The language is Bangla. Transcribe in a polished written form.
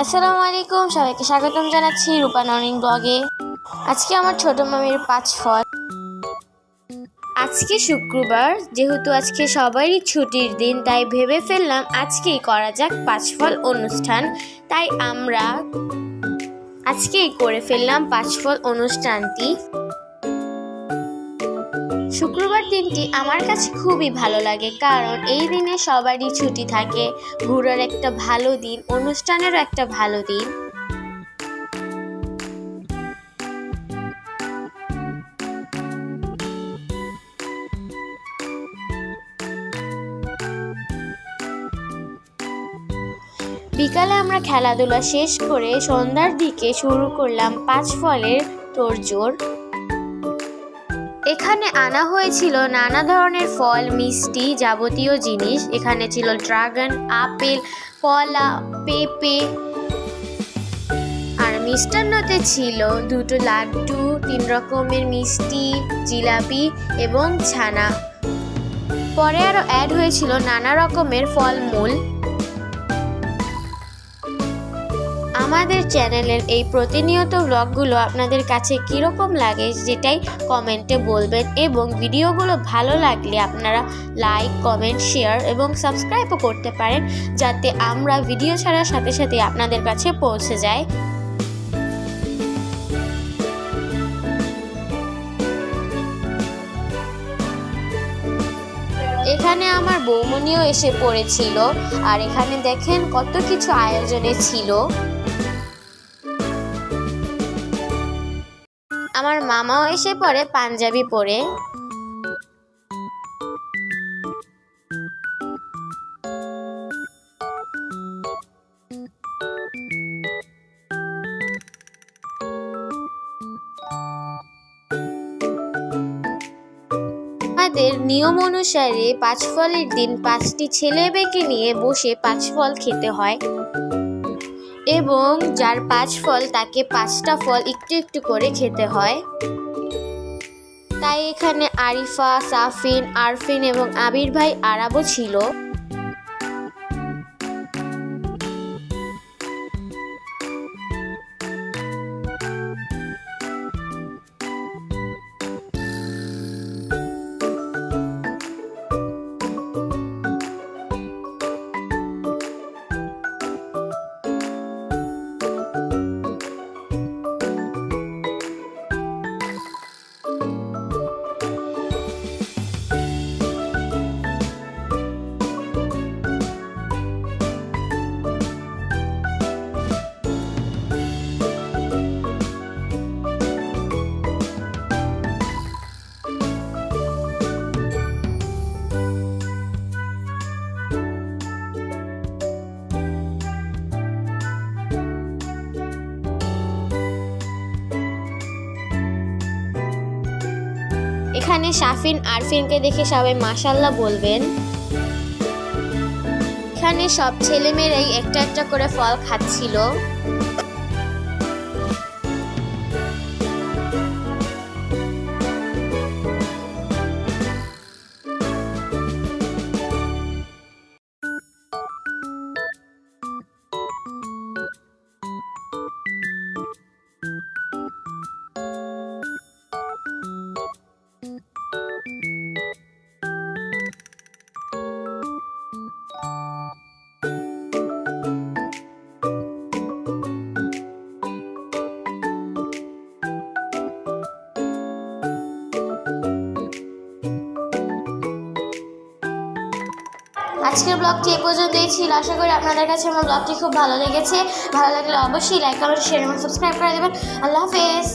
আসসালামু আলাইকুম, সবাইকে স্বাগতম জানাচ্ছি রূপা নর্নিং ব্লগে। আজকে আমার ছোট মামির 5 ফল। আজকে শুক্রবার, যেহেতু আজকে সবারই ছুটির দিন, তাই ভেবে ফেললাম আজকেই করা যাক 5 ফল অনুষ্ঠান। তাই আমরা আজকেই করে ফেললাম 5 ফল অনুষ্ঠানটি। শুক্রবার দিনটি আমার কাছে খুবই ভালো লাগে, কারণ এই দিনে সবারই ছুটি থাকে, ঘোরার একটা ভালো দিন, অনুষ্ঠানেরও একটা ভালো দিন। বিকালে আমরা খেলাধুলা শেষ করে সন্ধ্যার দিকে শুরু করলাম 5 ফলের তোড়জোড়। এখানে আনা হয়েছিল নানা ধরনের ফল, মিষ্টি, যাবতীয় জিনিস। এখানে ছিল ড্রাগন, আপেল, কলা, পেঁপে, আর মিষ্টান্নতে ছিল 2টো লাড্ডু, 3 রকমের মিষ্টি, জিলাপি এবং ছানা। পরে আরও অ্যাড হয়েছিল নানা রকমের ফলমূল। আমাদের চ্যানেলের এই প্রতিনিয়ত ব্লগগুলো আপনাদের কাছে কীরকম লাগে সেটাই কমেন্টে বলবেন, এবং ভিডিওগুলো ভালো লাগলে আপনারা লাইক, কমেন্ট, শেয়ার এবং সাবস্ক্রাইবও করতে পারেন, যাতে আমরা ভিডিও ছাড়ার সাথে সাথে আপনাদের কাছে পৌঁছে যায়। এখানে আমার বৌমনিও এসে পড়েছিল, আর এখানে দেখেন কত কিছু আয়োজনে ছিল। আমার মামাও এসে পড়ে পাঞ্জাবি পরে। আমাদের নিয়ম অনুসারে 5 ফলের দিন 5টি ছেলে মেয়েকে নিয়ে বসে 5 ফল খেতে হয়, এবং যার 5 ফল তাকে 5টা ফল একটু একটু করে খেতে হয়। তাই এখানে আরিফা, সাফিন, আরফিন এবং আবির ভাই আরাবও ছিল। এখানে সাফিন, আরফিনকে দেখে সবাই মাশাআল্লাহ বলবেন। এখানে সব ছেলেমেয়েরাই একটা একটা করে ফল খাচ্ছিল। আজকের ব্লগটি এই পর্যন্তই ছিল। আশা করি আপনাদের কাছে আমার ব্লগটি খুব ভালো লেগেছে। ভালো লাগলে অবশ্যই লাইক, কমেন্ট, শেয়ার এবং সাবস্ক্রাইব করে দেবেন। আল্লাহ হাফেজ।